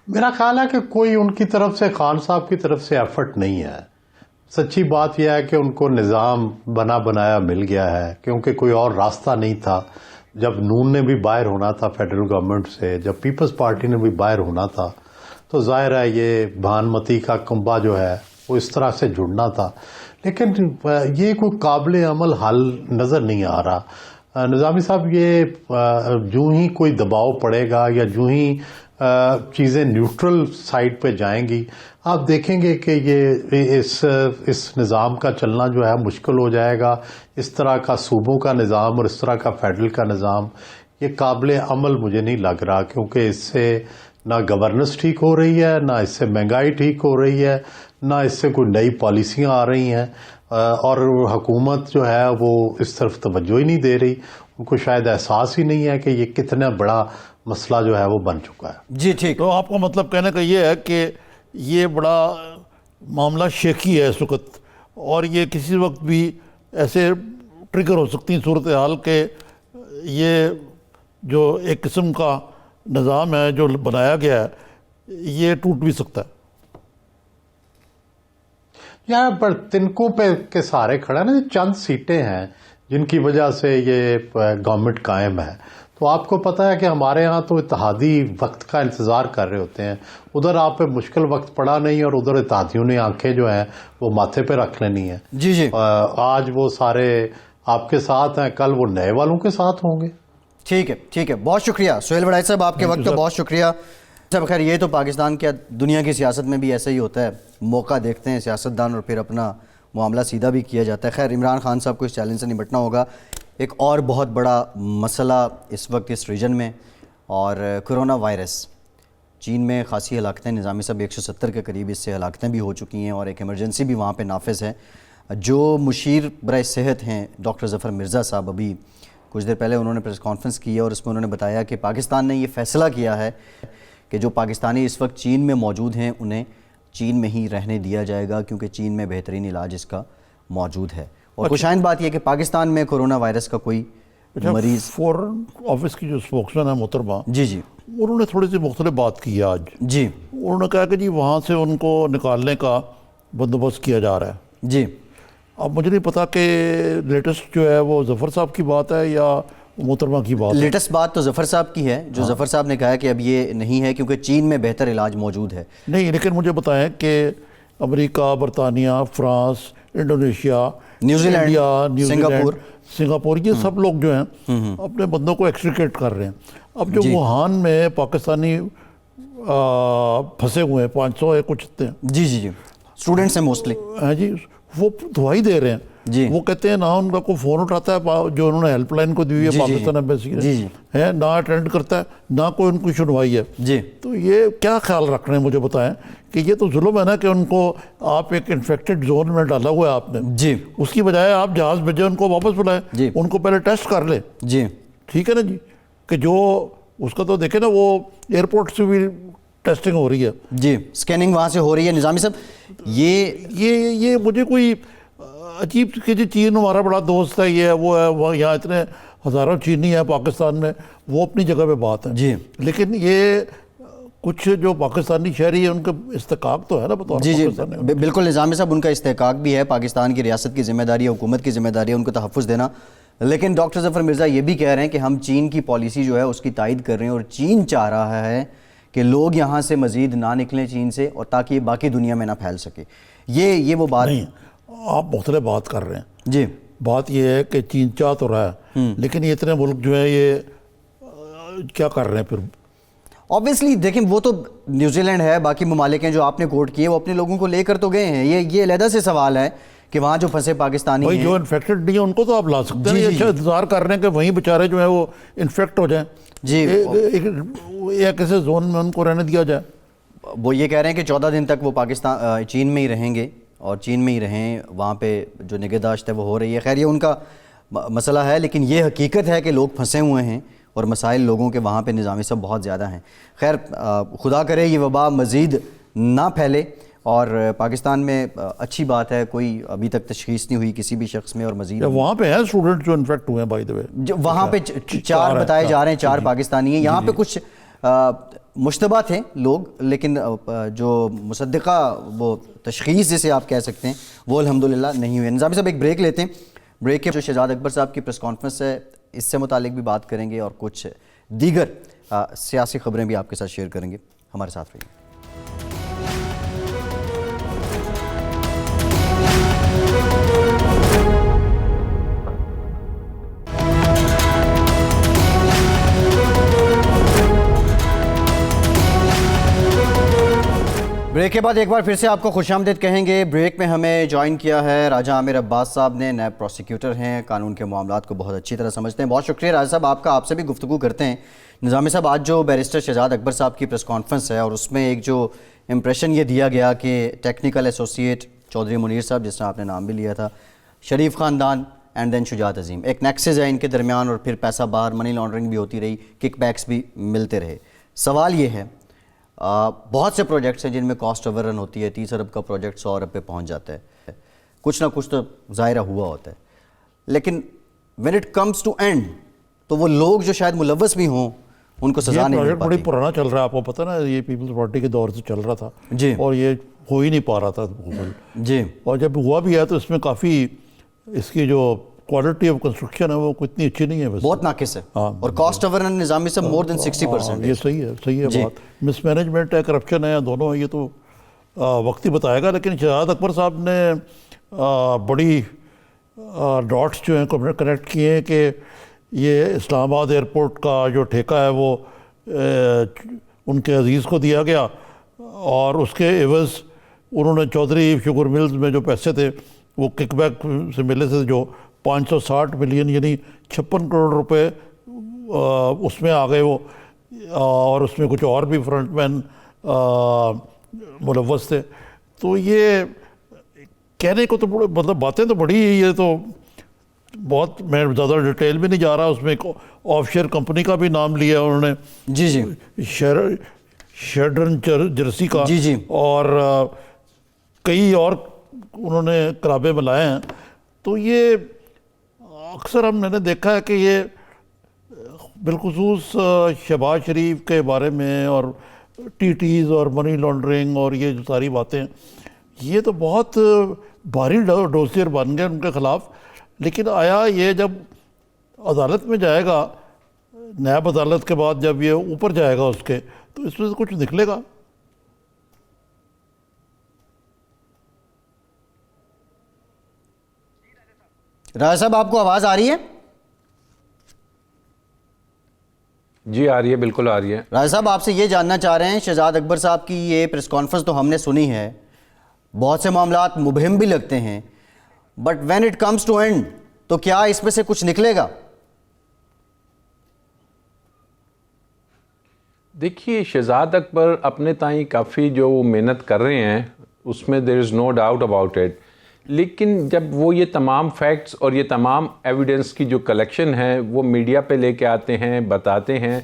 میرا خیال ہے کہ کوئی ان کی طرف سے، خان صاحب کی طرف سے ایفرٹ نہیں ہے. سچی بات یہ ہے کہ ان کو نظام بنا بنایا مل گیا ہے، کیونکہ کوئی اور راستہ نہیں تھا. جب نون نے بھی باہر ہونا تھا فیڈرل گورنمنٹ سے، جب پیپلز پارٹی نے بھی باہر ہونا تھا، تو ظاہر ہے یہ بھانمتی کا کنبہ جو ہے وہ اس طرح سے جڑنا تھا. لیکن یہ کوئی قابل عمل حل نظر نہیں آ رہا. نظامی صاحب، یہ جو ہی کوئی دباؤ پڑے گا یا جو ہی چیزیں نیوٹرل سائڈ پہ جائیں گی، آپ دیکھیں گے کہ یہ اس نظام کا چلنا جو ہے مشکل ہو جائے گا. اس طرح کا صوبوں کا نظام اور اس طرح کا فیڈرل کا نظام یہ قابل عمل مجھے نہیں لگ رہا، کیونکہ اس سے نہ گورننس ٹھیک ہو رہی ہے، نہ اس سے مہنگائی ٹھیک ہو رہی ہے، نہ اس سے کوئی نئی پالیسیاں آ رہی ہیں، اور حکومت جو ہے وہ اس طرف توجہ ہی نہیں دے رہی. ان کو شاید احساس ہی نہیں ہے کہ یہ کتنا بڑا مسئلہ جو ہے وہ بن چکا ہے. جی ٹھیک. تو آپ کا مطلب کہنے کا یہ ہے کہ یہ بڑا معاملہ شیکی ہے اس وقت، اور یہ کسی وقت بھی ایسے ٹریگر ہو سکتی ہیں صورتحال کہ یہ جو ایک قسم کا نظام ہے جو بنایا گیا ہے یہ ٹوٹ بھی سکتا ہے. یہاں پر تنکوں پہ کے سہارے کھڑا ہے نا, چند سیٹیں ہیں جن کی وجہ سے یہ گورنمنٹ قائم ہے. تو آپ کو پتا ہے کہ ہمارے ہاں تو اتحادی وقت کا انتظار کر رہے ہوتے ہیں, ادھر آپ پہ مشکل وقت پڑا نہیں اور ادھر اتحادیوں نے آنکھیں جو ہیں وہ ماتھے پہ رکھ لینی ہیں. جی جی آج وہ سارے آپ کے ساتھ ہیں, کل وہ نئے والوں کے ساتھ ہوں گے. ٹھیک ہے, بہت شکریہ سہیل وڑائچ صاحب, آپ کے وقت کا بہت شکریہ. اچھا خیر, یہ تو پاکستان کیا دنیا کی سیاست میں بھی ایسا ہی ہوتا ہے, موقع دیکھتے ہیں سیاستدان اور پھر اپنا معاملہ سیدھا بھی کیا جاتا ہے. خیر, عمران خان صاحب کو اس چیلنج سے نمٹنا ہوگا. ایک اور بہت بڑا مسئلہ اس وقت اس ریجن میں, اور کرونا وائرس. چین میں خاصی ہلاکتیں, نظامی صاحب 170 کے قریب اس سے ہلاکتیں بھی ہو چکی ہیں, اور ایک ایمرجنسی بھی وہاں پہ نافذ ہے. جو مشیر برائے صحت ہیں ڈاکٹر ظفر مرزا صاحب, ابھی کچھ دیر پہلے انہوں نے پریس کانفرنس کی ہے اور اس میں انہوں نے بتایا کہ پاکستان نے یہ فیصلہ کیا ہے کہ جو پاکستانی اس وقت چین میں موجود ہیں انہیں چین میں ہی رہنے دیا جائے گا, کیونکہ چین میں بہترین علاج اس کا موجود ہے. اور خوشائند بات یہ کہ پاکستان میں کرونا وائرس کا کوئی مریض. فورن آفس کی جو اسپوکسمین ہے محترمہ, جی انہوں نے تھوڑی سی مختلف بات کی ہے آج. جی انہوں نے کہا کہ جی وہاں سے ان کو نکالنے کا بندوبست کیا جا رہا ہے. جی اب مجھے نہیں پتا کہ لیٹسٹ جو ہے وہ ظفر صاحب کی بات ہے یا محترمہ کی بات ہے. لیٹسٹ بات تو ظفر صاحب کی ہے, جو ظفر صاحب نے کہا ہے کہ اب یہ نہیں ہے کیونکہ چین میں بہتر علاج موجود ہے. نہیں, لیکن مجھے بتائیں کہ امریکہ, برطانیہ, France, Indonesia, New Zealand, Singapore, یہ سب لوگ جو ہیں اپنے بندوں کو ایکسٹریکیٹ کر رہے ہیں. اب جو ووہان میں پاکستانی پھنسے ہوئے ہیں 500 ہے کچھ اتنے, جی اسٹوڈنٹس ہیں موسٹلی, ہاں جی, وہ دوائی دے رہے ہیں. جی وہ کہتے ہیں نہ ان کا کوئی فون اٹھاتا ہے جو انہوں نے ہیلپ لائن کو دی ہوئی ہے پاکستان ایمبیسی ہے, نہ اٹینڈ کرتا ہے, نہ کوئی ان کی سنوائی ہے. جی تو یہ کیا خیال رکھ رہے ہیں مجھے بتائیں کہ یہ تو ظلم ہے نا کہ ان کو آپ ایک انفیکٹڈ زون میں ڈالا ہوا ہے آپ نے. جی اس کی بجائے آپ جہاز بھیجیں, ان کو واپس بلائیں, جی ان کو پہلے ٹیسٹ کر لیں. جی ٹھیک ہے نا جی, کہ جو اس کا تو دیکھیں نا وہ ایئرپورٹ سے بھی ٹیسٹنگ ہو رہی ہے. جی اسکیننگ وہاں سے ہو رہی ہے. نظامی صاحب یہ مجھے کوئی عجیب کہ جی چین ہمارا بڑا دوست ہے, یہ ہے وہ ہے, وہ یہاں اتنے ہزاروں چینی ہیں پاکستان میں, وہ اپنی جگہ پہ بات ہے. جی لیکن یہ کچھ جو پاکستانی شہری ہیں ان کا استحقاق تو ہے نا بطور پاکستانی. بالکل نظامی صاحب, ان کا استحقاق بھی ہے, پاکستان کی ریاست کی ذمہ داری ہے, حکومت کی ذمہ داری ہے ان کو تحفظ دینا. لیکن ڈاکٹر ظفر مرزا یہ بھی کہہ رہے ہیں کہ ہم چین کی پالیسی جو ہے اس کی تائید کر رہے ہیں, اور چین چاہ رہا ہے کہ لوگ یہاں سے مزید نہ نکلیں چین سے, اور تاکہ یہ باقی دنیا میں نہ پھیل سکے. یہ وہ بات نہیں, آپ مختلف بات کر رہے ہیں. جی بات یہ ہے کہ چین چاہ تو رہا ہے, لیکن یہ اتنے ملک جو ہیں یہ کیا کر رہے ہیں پھر. obviously دیکھیں, وہ تو نیوزی لینڈ ہے, باقی ممالک ہیں جو آپ نے کوٹ کیے, وہ اپنے لوگوں کو لے کر تو گئے ہیں. یہ علیحدہ سے سوال ہے کہ وہاں جو پھنسے پاکستانی ہیں, جو انفیکٹڈ نہیں ہیں ان کو تو آپ لا سکتے ہیں. اچھا انتظار کر رہے ہیں کہ وہیں بیچارے جو ہیں وہ انفیکٹ ہو جائیں, جی یا کسی زون میں ان کو رہنے دیا جائے. وہ یہ کہہ رہے ہیں کہ 14 دن تک وہ پاکستان چین میں ہی رہیں گے, اور چین میں ہی رہیں, وہاں پہ جو نگہداشت ہے وہ ہو رہی ہے. خیر یہ ان کا مسئلہ ہے, لیکن یہ حقیقت ہے کہ لوگ پھنسے ہوئے ہیں اور مسائل لوگوں کے وہاں پہ نظامی صاحب بہت زیادہ ہیں. خیر خدا کرے یہ وبا مزید نہ پھیلے, اور پاکستان میں اچھی بات ہے کوئی ابھی تک تشخیص نہیں ہوئی کسی بھی شخص میں, اور مزید وہاں پہ ہیں اسٹوڈنٹ جو انفیکٹ ہوئے ہیں بائی دی وے, وہاں پہ 4 بتائے جا رہے ہیں, 4 پاکستانی ہیں. یہاں پہ کچھ مشتبہ تھے لوگ, لیکن جو مصدقہ وہ تشخیص جسے آپ کہہ سکتے ہیں وہ الحمدللہ نہیں ہوئے. نظامی صاحب ایک بریک لیتے ہیں, بریک کے جو شہزاد اکبر صاحب کی پریس کانفرنس ہے اس سے متعلق بھی بات کریں گے, اور کچھ دیگر سیاسی خبریں بھی آپ کے ساتھ شیئر کریں گے. ہمارے ساتھ رہیے. بریک کے بعد ایک بار پھر سے آپ کو خوش آمدید کہیں گے. بریک میں ہمیں جوائن کیا ہے راجہ عامر عباس صاحب نے, نیب پروسیکیوٹر ہیں, قانون کے معاملات کو بہت اچھی طرح سمجھتے ہیں. بہت شکریہ راجہ صاحب, آپ سے بھی گفتگو کرتے ہیں. نظامی صاحب, آج جو بیرسٹر شہزاد اکبر صاحب کی پریس کانفرنس ہے, اور اس میں ایک جو امپریشن یہ دیا گیا کہ ٹیکنیکل ایسوسیٹ چودھری منیر صاحب, جس طرح آپ نے نام بھی لیا تھا, شریف خاندان اینڈ دین شجاعت عظیم, ایک نیکسس ہے ان کے درمیان, اور پھر پیسہ باہر, منی لانڈرنگ بھی ہوتی رہی, کک بیکس بھی ملتے رہے. سوال یہ ہے, بہت سے پروجیکٹس ہیں جن میں کاسٹ اوور رن ہوتی ہے, 30 ارب کا پروجیکٹ 100 ارب پہ پہنچ جاتا ہے, کچھ نہ کچھ تو ظاہرہ ہوا ہوتا ہے. لیکن when it comes to end, تو وہ لوگ جو شاید ملوث بھی ہوں ان کو سزا نہیں مل پروجیکٹ بڑی پاتی. پرانا چل رہا ہے، آپ کو پتہ نا، یہ پیپلز پارٹی کے دور سے چل رہا تھا جی اور یہ ہو ہی نہیں پا رہا تھا مکمل. جی اور جب ہوا بھی ہے تو اس میں کافی اس کی جو کوالٹی آف کنسٹرکشن ہے وہ اتنی اچھی نہیں ہے ویسے. بہت ناقص ہے. ہاں. اور کاسٹ اووررن نظامی سے مور دین 60%. یہ صحیح ہے جی. بات. مس مینجمنٹ ہے، کرپشن ہے، دونوں ہیں، یہ تو وقت ہی بتائے گا. لیکن شہزاد اکبر صاحب نے بڑی ڈاٹس جو ہیں کنیکٹ کیے ہیں کہ یہ اسلام آباد ایئرپورٹ کا جو ٹھیکہ ہے وہ ان کے عزیز کو دیا گیا، اور اس کے عوض انہوں نے چودھری شوگر ملز میں جو پیسے تھے وہ کک بیک سے ملے تھے، جو 560 ملین یعنی 56 کروڑ روپے اس میں آ گئے وہ، اور اس میں کچھ اور بھی فرنٹ مین ملوث تھے. تو یہ کہنے کو تو مطلب باتیں تو بڑی، یہ تو بہت، میں زیادہ ڈیٹیل بھی نہیں جا رہا. اس میں ایک آف شیئر کمپنی کا بھی نام لیا انہوں نے، جی جی شیڈرن جرسی کا، جی جی اور کئی اور انہوں نے کرابے ملائے ہیں. تو یہ اکثر ہم نے دیکھا ہے کہ یہ بالخصوص شہباز شریف کے بارے میں اور ٹی ٹیز اور منی لانڈرنگ اور یہ جو ساری باتیں، یہ تو بہت بھاری ڈوسیر بن گئے ان کے خلاف. لیکن آیا یہ جب عدالت میں جائے گا، نیب عدالت کے بعد جب یہ اوپر جائے گا اس کے، تو اس میں سے کچھ نکلے گا؟ راجہ صاحب آپ کو آواز آ رہی ہے؟ جی آ رہی ہے، بالکل آ رہی ہے. راجہ صاحب آپ سے یہ جاننا چاہ رہے ہیں، شہزاد اکبر صاحب کی یہ پریس کانفرنس تو ہم نے سنی ہے، بہت سے معاملات مبہم بھی لگتے ہیں، but when it comes to end تو کیا اس میں سے کچھ نکلے گا؟ دیکھیے، شہزاد اکبر اپنے تائیں کافی جو محنت کر رہے ہیں اس میں دیر از نو ڈاؤٹ اباؤٹ اٹ. لیکن جب وہ یہ تمام فیکٹس اور یہ تمام ایویڈنس کی جو کلیکشن ہے وہ میڈیا پہ لے کے آتے ہیں، بتاتے ہیں،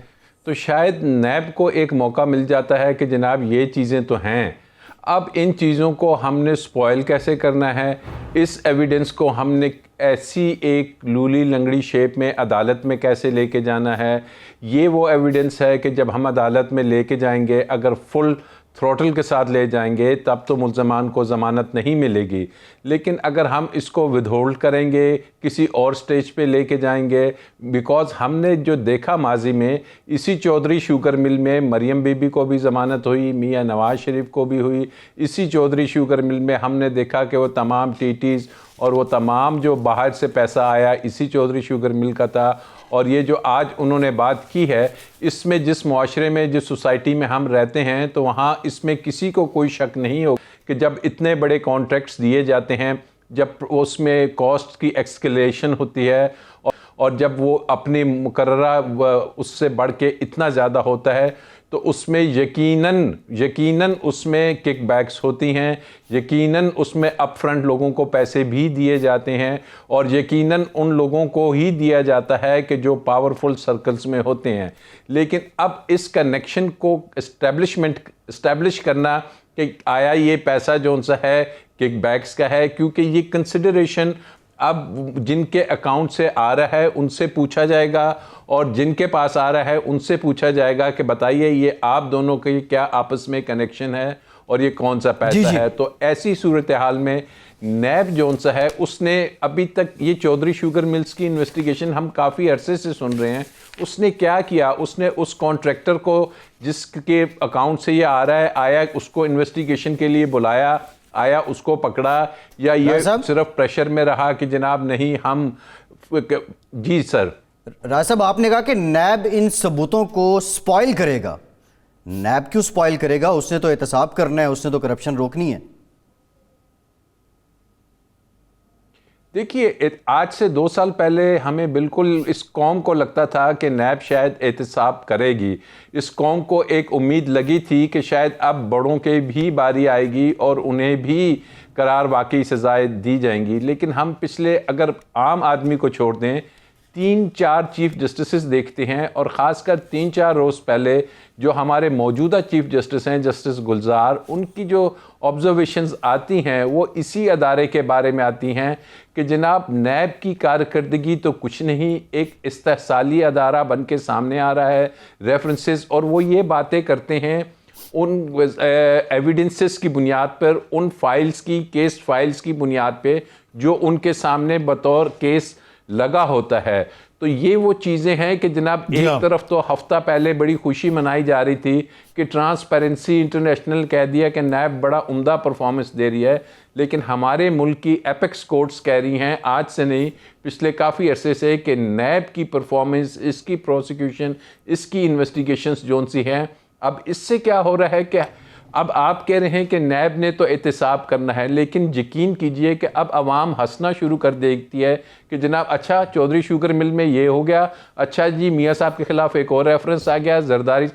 تو شاید نیب کو ایک موقع مل جاتا ہے کہ جناب یہ چیزیں تو ہیں، اب ان چیزوں کو ہم نے سپوائل کیسے کرنا ہے، اس ایویڈنس کو ہم نے ایسی ایک لولی لنگڑی شیپ میں عدالت میں کیسے لے کے جانا ہے. یہ وہ ایویڈنس ہے کہ جب ہم عدالت میں لے کے جائیں گے، اگر فل تھروٹل کے ساتھ لے جائیں گے تب تو ملزمان کو ضمانت نہیں ملے گی. لیکن اگر ہم اس کو ود ہولڈ کریں گے، کسی اور سٹیج پہ لے کے جائیں گے، بیکاز ہم نے جو دیکھا ماضی میں، اسی چودھری شوگر مل میں مریم بی بی کو بھی ضمانت ہوئی، میاں نواز شریف کو بھی ہوئی. اسی چودھری شوگر مل میں ہم نے دیکھا کہ وہ تمام ٹی ٹیز اور وہ تمام جو باہر سے پیسہ آیا اسی چودھری شوگر مل کا تھا. اور یہ جو آج انہوں نے بات کی ہے، اس میں جس معاشرے میں، جس سوسائٹی میں ہم رہتے ہیں، تو وہاں اس میں کسی کو کوئی شک نہیں ہو کہ جب اتنے بڑے کانٹریکٹس دیے جاتے ہیں، جب اس میں کاسٹ کی ایکسکلیشن ہوتی ہے، اور جب وہ اپنی مقررہ اس سے بڑھ کے اتنا زیادہ ہوتا ہے، تو اس میں یقیناً اس میں کک بیکس ہوتی ہیں، یقیناً اس میں اپ فرنٹ لوگوں کو پیسے بھی دیے جاتے ہیں، اور یقیناً ان لوگوں کو ہی دیا جاتا ہے کہ جو پاورفل سرکلز میں ہوتے ہیں. لیکن اب اس کنیکشن کو اسٹیبلش کرنا کہ آیا یہ پیسہ جو سا ہے کک بیکس کا ہے، کیونکہ یہ کنسیڈریشن اب جن کے اکاؤنٹ سے آ رہا ہے ان سے پوچھا جائے گا، اور جن کے پاس آ رہا ہے ان سے پوچھا جائے گا کہ بتائیے یہ آپ دونوں کی کیا آپس میں کنیکشن ہے اور یہ کون سا پیسہ ہے. تو ایسی صورتحال میں نیب جون سا ہے، اس نے ابھی تک یہ چودھری شوگر ملز کی انویسٹیگیشن ہم کافی عرصے سے سن رہے ہیں، اس نے کیا کیا، اس نے اس کانٹریکٹر کو جس کے اکاؤنٹ سے یہ آ رہا ہے، آیا اس کو انویسٹیگیشن کے لیے بلایا، آیا اس کو پکڑا، یا یہ صرف پریشر میں رہا کہ جناب نہیں ہم. جی سر. راج صاحب آپ نے کہا کہ نیب ان ثبوتوں کو سپوائل کرے گا. نیب کیوں سپوائل کرے گا؟ اس نے تو احتساب کرنا ہے، اس نے تو کرپشن روکنی ہے. دیکھیے، آج سے 2 سال پہلے ہمیں بالکل اس قوم کو لگتا تھا کہ نیب شاید احتساب کرے گی. اس قوم کو ایک امید لگی تھی کہ شاید اب بڑوں کے بھی باری آئے گی اور انہیں بھی قرار واقعی سزائیں دی جائیں گی. لیکن ہم پچھلے، اگر عام آدمی کو چھوڑ دیں، 3-4 چیف جسٹسز دیکھتے ہیں، اور خاص کر 3-4 روز پہلے جو ہمارے موجودہ چیف جسٹس ہیں جسٹس گلزار، ان کی جو آبزرویشنز آتی ہیں وہ اسی ادارے کے بارے میں آتی ہیں کہ جناب نیب کی کارکردگی تو کچھ نہیں، ایک استحصالی ادارہ بن کے سامنے آ رہا ہے، ریفرنسز، اور وہ یہ باتیں کرتے ہیں ان ایویڈنسز کی بنیاد پر، ان فائلز کی، کیس فائلز کی بنیاد پہ جو ان کے سامنے بطور کیس لگا ہوتا ہے۔ تو یہ وہ چیزیں ہیں کہ جناب ایک طرف تو ہفتہ پہلے بڑی خوشی منائی جا رہی تھی کہ ٹرانسپیرنسی انٹرنیشنل کہہ دیا کہ نیب بڑا عمدہ پرفارمنس دے رہی ہے، لیکن ہمارے ملک کی ایپیکس کورٹس کہہ رہی ہیں آج سے نہیں، پچھلے کافی عرصے سے، کہ نیب کی پرفارمنس، اس کی پروسیکیوشن، اس کی انویسٹیگیشنز جون سی ہیں۔ اب اس سے کیا ہو رہا ہے کہ اب آپ کہہ رہے ہیں کہ نیب نے تو احتساب کرنا ہے، لیکن یقین کیجئے کہ اب عوام ہنسنا شروع کر دیتی ہے کہ جناب اچھا چودھری شوگر مل میں یہ ہو گیا، اچھا جی میاں صاحب کے خلاف ایک اور ریفرنس آ گیا، زرداری۔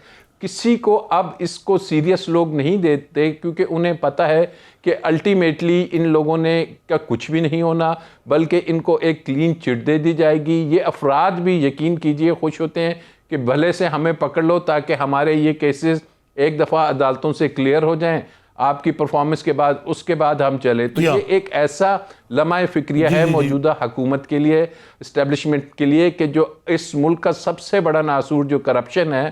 کسی کو اب اس کو سیریس لوگ نہیں دیتے، کیونکہ انہیں پتہ ہے کہ الٹیمیٹلی ان لوگوں نے کیا کچھ بھی نہیں ہونا، بلکہ ان کو ایک کلین چٹ دے دی جائے گی۔ یہ افراد بھی یقین کیجئے خوش ہوتے ہیں کہ بھلے سے ہمیں پکڑ لو تاکہ ہمارے یہ کیسز ایک دفعہ عدالتوں سے کلیئر ہو جائیں، آپ کی پرفارمنس کے بعد، اس کے بعد ہم چلے۔ تو یہ ایک ایسا لمحہ فکریہ ہے موجودہ حکومت کے لیے، اسٹیبلشمنٹ کے لیے، کہ جو اس ملک کا سب سے بڑا ناسور جو کرپشن ہے،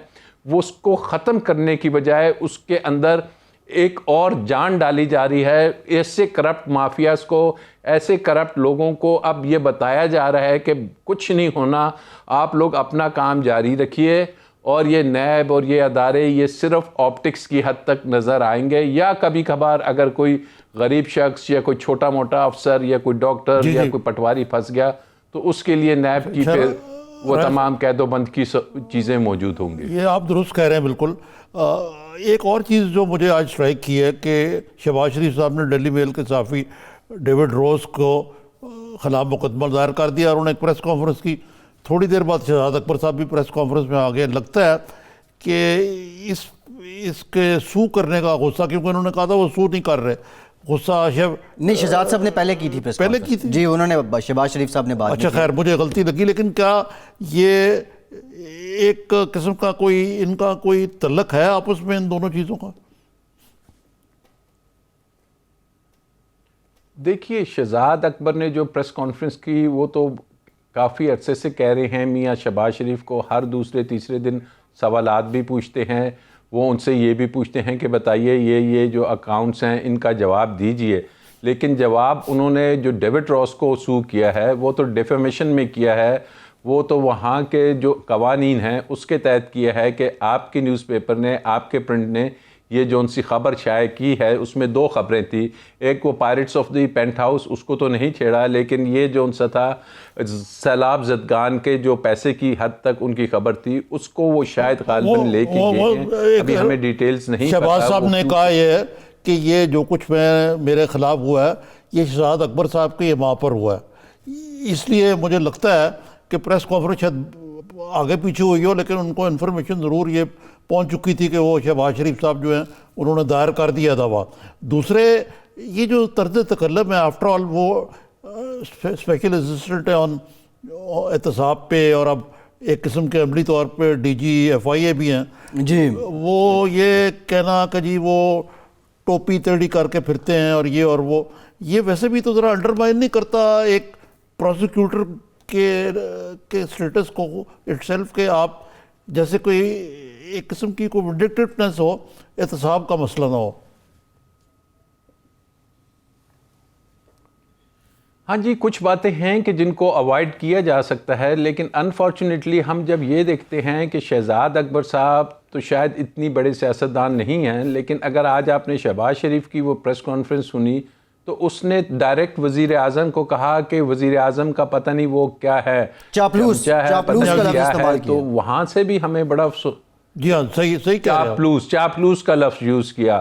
وہ اس کو ختم کرنے کی بجائے اس کے اندر ایک اور جان ڈالی جا رہی ہے۔ ایسے کرپٹ مافیاز کو، ایسے کرپٹ لوگوں کو اب یہ بتایا جا رہا ہے کہ کچھ نہیں ہونا، آپ لوگ اپنا کام جاری رکھیے، اور یہ نیب اور یہ ادارے یہ صرف آپٹکس کی حد تک نظر آئیں گے، یا کبھی کبھار اگر کوئی غریب شخص یا کوئی چھوٹا موٹا افسر یا کوئی ڈاکٹر یا کوئی پٹواری پھنس گیا تو اس کے لیے نیب کی پھر وہ تمام قید و بند کی چیزیں موجود ہوں گی۔ یہ آپ درست کہہ رہے ہیں بالکل۔ ایک اور چیز جو مجھے آج اسٹرائک کی ہے کہ شہباز شریف صاحب نے ڈیلی میل کے صحافی ڈیوڈ روز کو خلاف مقدمہ دائر کر دیا، اور انہوں نے ایک پریس کانفرنس کی۔ تھوڑی دیر بعد شہزاد اکبر صاحب بھی پریس کانفرنس میں آ گئے۔ لگتا ہے کہ اس کے سو کرنے کا غصہ، کیونکہ انہوں نے کہا تھا وہ سو نہیں کر رہے، غصہ نہیں، شہزاد صاحب نے پہلے کی تھی پریس پہلے کی تھی جی، انہوں نے شہباز شریف صاحب نے بات اچھا خیر مجھے غلطی لگی، لیکن کیا یہ ایک قسم کا کوئی ان کا کوئی تعلق ہے آپس میں ان دونوں چیزوں کا؟ دیکھیے شہزاد اکبر نے جو پریس کانفرنس کی وہ تو کافی عرصے سے کہہ رہے ہیں، میاں شہباز شریف کو ہر دوسرے تیسرے دن سوالات بھی پوچھتے ہیں، وہ ان سے یہ بھی پوچھتے ہیں کہ بتائیے یہ جو اکاؤنٹس ہیں ان کا جواب دیجئے، لیکن جواب انہوں نے جو ڈیوڈ روز کو سو کیا ہے وہ تو ڈیفیمیشن میں کیا ہے، وہ تو وہاں کے جو قوانین ہیں اس کے تحت کیا ہے کہ آپ کے نیوز پیپر نے، آپ کے پرنٹ نے یہ جو ان سی خبر شائع کی ہے اس میں 2 خبریں تھیں، ایک وہ پائرٹس آف دی پینٹ ہاؤس، اس کو تو نہیں چھیڑا، لیکن یہ جو ان سے تھا سیلاب زدگان کے جو پیسے کی حد تک ان کی خبر تھی اس کو وہ شاید غالباً لے کے گئے ہیں، ابھی ہمیں ڈیٹیلز نہیں پتا۔ شہباز صاحب نے کہا یہ ہے کہ یہ جو کچھ میرے خلاف ہوا ہے یہ شہزاد اکبر صاحب کے یہ ماں پر ہوا ہے، اس لیے مجھے لگتا ہے کہ پریس کانفرنس شاید آگے پیچھے ہوئی ہو، لیکن ان کو انفارمیشن ضرور یہ پہنچ چکی تھی کہ وہ شہباز شریف صاحب جو ہیں انہوں نے دائر کر دیا دعویٰ۔ دوسرے یہ جو طرز تکلم ہے آفٹر آل وہ اسپیشل اسسٹنٹ ہے آن احتساب پہ، اور اب ایک قسم کے عملی طور پہ ڈی جی FIA بھی ہیں جی، وہ یہ کہنا کہ جی وہ ٹوپی تیڑی کر کے پھرتے ہیں اور یہ اور وہ، یہ ویسے بھی تو ذرا انڈرمائن نہیں کرتا ایک پروسیکیوٹر کے اسٹیٹس کو اٹ سیلف، کہ آپ جیسے کوئی ایک قسم کی کوئی وینڈکٹیونیس ہو، احتساب کا مسئلہ نہ ہو؟ ہاں جی، کچھ باتیں ہیں کہ جن کو اوائڈ کیا جا سکتا ہے، لیکن انفارچونیٹلی ہم جب یہ دیکھتے ہیں کہ شہزاد اکبر صاحب تو شاید اتنی بڑے سیاستدان نہیں ہیں، لیکن اگر آج آپ نے شہباز شریف کی وہ پریس کانفرنس سنی تو اس نے ڈائریکٹ وزیر اعظم کو کہا کہ وزیر اعظم کا پتہ نہیں وہ کیا ہے، چاپلوس کا لفظ استعمال کیا، تو وہاں سے بھی ہمیں بڑا افسوس، جی ہاں صحیح کہہ رہے ہیں، چاپلوس کا لفظ یوز کیا۔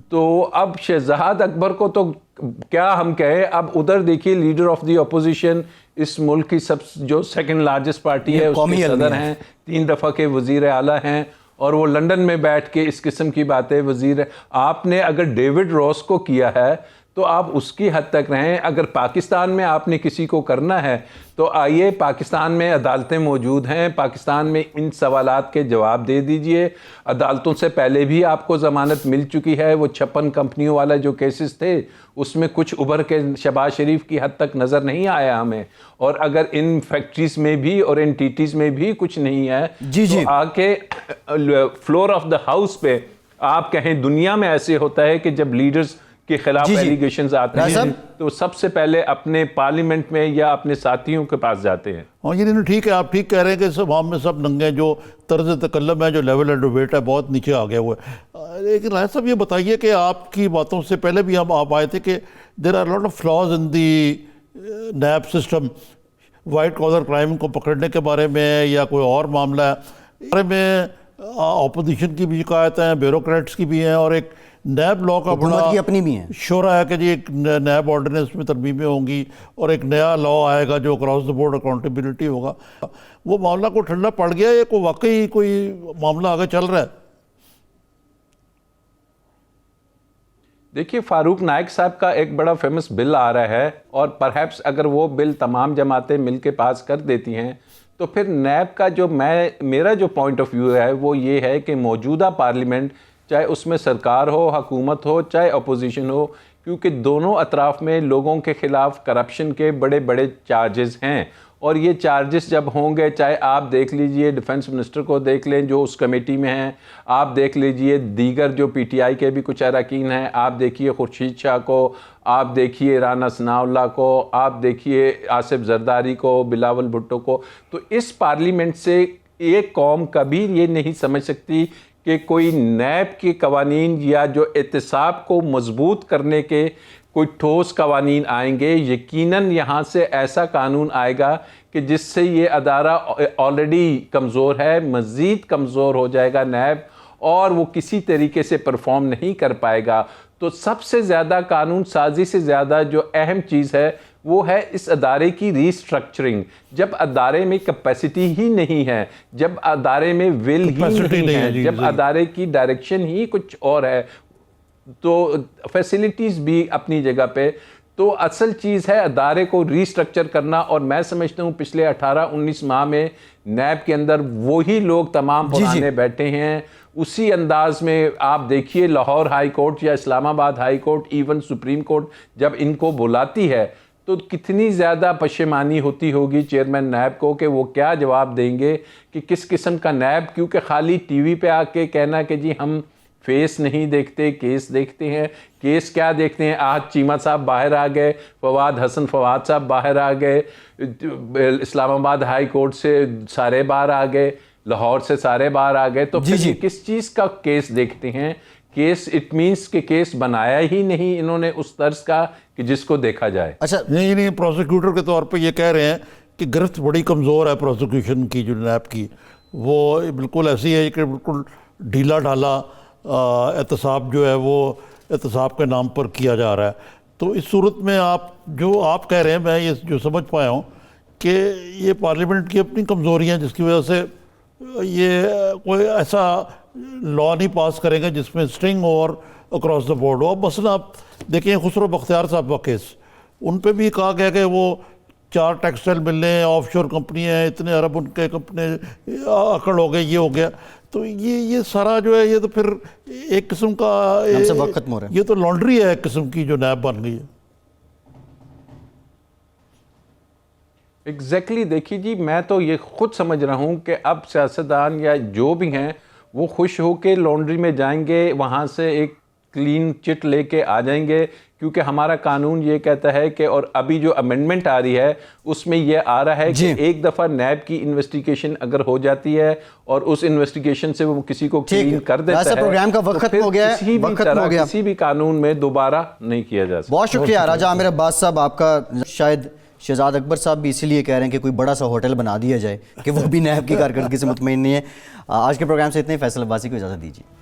تو اب شہزاد اکبر کو تو کیا ہم کہیں، اب ادھر دیکھیے لیڈر آف دی اپوزیشن، اس ملک کی جو سیکنڈ لارجسٹ پارٹی ہے اس کے صدر ہیں، 3 دفعہ کے وزیر اعلیٰ ہیں، اور وہ لندن میں بیٹھ کے اس قسم کی باتیں آپ نے اگر ڈیوڈ روز کو کیا ہے تو آپ اس کی حد تک رہیں. اگر پاکستان میں آپ نے کسی کو کرنا ہے تو آئیے, پاکستان میں عدالتیں موجود ہیں, پاکستان میں ان سوالات کے جواب دے دیجئے. عدالتوں سے پہلے بھی آپ کو ضمانت مل چکی ہے. وہ 56 کمپنیوں والا جو کیسز تھے اس میں کچھ ابھر کے شہباز شریف کی حد تک نظر نہیں آیا ہمیں. اور اگر ان فیکٹریز میں بھی اور انٹیٹیز میں بھی کچھ نہیں ہے تو آ کے فلور آف دا ہاؤس پہ آپ کہیں دنیا میں ایسے ہوتا ہے کہ جب لیڈرز کے خلاف ایلیگیشنز آتے ہیں تو سب سے پہلے اپنے پارلیمنٹ میں یا اپنے ساتھیوں کے پاس جاتے ہیں. ہاں یہ نہیں ٹھیک ہے, آپ ٹھیک کہہ رہے ہیں کہ سب ہم میں سب ننگے, جو طرز تکلم ہے, جو لیول اینڈ ویٹ ہے, بہت نیچے آ گیا ہوا ہے. لیکن راجہ صاحب یہ بتائیے کہ آپ کی باتوں سے پہلے بھی ہم آپ آئے تھے کہ there are lot of flaws in the NAB system. White collar crime کو پکڑنے کے بارے میں یا کوئی اور معاملہ ہے, اس بارے میں اپوزیشن کی بھی شکایت ہیں, بیوروکریٹس کی بھی ہیں, اور ایک نیب لا کا بڑا اپنی بھی ہیں شورا ہے کہ جی ایک نیب آرڈیننس میں ترمیمیں ہوں گی اور ایک نیا لا آئے گا جو اکراس دا بورڈ اکاؤنٹیبلٹی ہوگا. وہ معاملہ کو ٹھنڈا پڑ گیا یا کوئی واقعی کوئی معاملہ آگے چل رہا ہے؟ دیکھیے, فاروق نائک صاحب کا ایک بڑا فیمس بل آ رہا ہے, اور پرہیپس اگر وہ بل تمام جماعتیں مل کے پاس کر دیتی ہیں تو پھر نیب کا جو میرا جو پوائنٹ آف ویو ہے وہ یہ ہے کہ موجودہ پارلیمنٹ, چاہے اس میں سرکار ہو, حکومت ہو, چاہے اپوزیشن ہو, کیونکہ دونوں اطراف میں لوگوں کے خلاف کرپشن کے بڑے بڑے چارجز ہیں. اور یہ چارجز جب ہوں گے, چاہے آپ دیکھ لیجئے ڈیفنس منسٹر کو دیکھ لیں جو اس کمیٹی میں ہیں, آپ دیکھ لیجئے دیگر جو پی ٹی آئی کے بھی کچھ اراکین ہیں, آپ دیکھیے خورشید شاہ کو, آپ دیکھیے رانا ثناء اللہ کو, آپ دیکھیے آصف زرداری کو, بلاول بھٹو کو, تو اس پارلیمنٹ سے ایک قوم کبھی یہ نہیں سمجھ سکتی کہ کوئی نیب کے قوانین یا جو احتساب کو مضبوط کرنے کے کوئی ٹھوس قوانین آئیں گے. یقیناً یہاں سے ایسا قانون آئے گا کہ جس سے یہ ادارہ آلریڈی کمزور ہے, مزید کمزور ہو جائے گا نیب, اور وہ کسی طریقے سے پرفارم نہیں کر پائے گا. تو سب سے زیادہ قانون سازی سے زیادہ جو اہم چیز ہے وہ ہے اس ادارے کی ری سٹرکچرنگ. جب ادارے میں کیپیسٹی ہی نہیں ہے, جب ادارے میں ول ہی نہیں ہے, جب ادارے کی ڈائریکشن ہی کچھ اور ہے, تو فیسلٹیز بھی اپنی جگہ پہ, تو اصل چیز ہے ادارے کو ری سٹرکچر کرنا. اور میں سمجھتا ہوں پچھلے 18-19 ماہ میں نیب کے اندر وہی لوگ تمام پرانے بیٹھے ہیں. اسی انداز میں آپ دیکھیے لاہور ہائی کورٹ یا اسلام آباد high court, even supreme court جب ان کو بلاتی ہے تو کتنی زیادہ پشیمانی ہوتی ہوگی چیئرمین نیب کو کہ وہ کیا جواب دیں گے کہ کس قسم کا نیب. کیونکہ خالی ٹی وی پہ آ کے کہنا کہ جی ہم فیس نہیں دیکھتے, کیس دیکھتے ہیں. کیس کیا دیکھتے ہیں؟ آج چیمہ صاحب باہر آ گئے, حسن فواد صاحب باہر آ گئے, اسلام آباد ہائی کورٹ سے سارے باہر آ گئے, لاہور سے سارے باہر آ گئے. تو پھر کس چیز کا کیس دیکھتے ہیں؟ کیس اٹ مینس کہ کیس بنایا ہی نہیں انہوں نے اس طرز کا کہ جس کو دیکھا جائے. اچھا نہیں, پروسیکیوٹر کے طور پہ یہ کہہ رہے ہیں کہ گرفت بڑی کمزور ہے پروسیکیوشن کی, جو نیب کی وہ بالکل ایسی ہے کہ بالکل ڈھیلا ڈھالا احتساب جو ہے وہ احتساب کے نام پر کیا جا رہا ہے. تو اس صورت میں آپ کہہ رہے ہیں, میں یہ جو سمجھ پایا ہوں کہ یہ پارلیمنٹ کی اپنی کمزوریاں جس کی وجہ سے یہ کوئی ایسا لا نہیں پاس کریں گے جس میں سٹنگ اور اکراس دا بورڈ ہو. اب مثلا آپ دیکھیں خسرو بختیار صاحب کا کیس, ان پہ بھی کہا گیا کہ وہ 4 ٹیکسٹائل ملیں, آف شور کمپنی ہیں, اتنے ارب ان کے کمپنی اکڑ ہو گئے, یہ ہو گیا. تو یہ سارا جو ہے یہ تو پھر ایک قسم کا وقت ختم ہو رہا ہے, یہ تو لانڈری ہے ایک قسم کی جو نیب بن گئی ہے. ایگزیکٹلی دیکھیے جی, میں تو یہ خود سمجھ رہا ہوں کہ اب سیاستدان یا جو بھی ہیں وہ خوش ہو کے لانڈری میں جائیں گے, وہاں سے ایک کلین چٹ لے کے آ جائیں گے, کیونکہ ہمارا قانون یہ کہتا ہے کہ, اور ابھی جو امینڈمنٹ آ رہی ہے اس میں یہ آ رہا ہے کہ ایک دفعہ نیب کی انویسٹیگیشن اگر ہو جاتی ہے اور اس انویسٹیگیشن سے وہ کسی کو کلین کر دیتا ہے پروگرام کا وقت ختم ہو گیا ہے, کسی بھی قانون میں دوبارہ نہیں کیا جا سکتا. بہت شکریہ راجہ عامر عباس صاحب آپ کا. شاید شہزاد اکبر صاحب بھی اسی لیے کہہ رہے ہیں کہ کوئی بڑا سا ہوٹل بنا دیا جائے کہ وہ بھی نیب کی کارکردگی سے مطمئن نہیں ہے. آج کے پروگرام سے اتنے, فیصل عباسی کو اجازت دیجیے.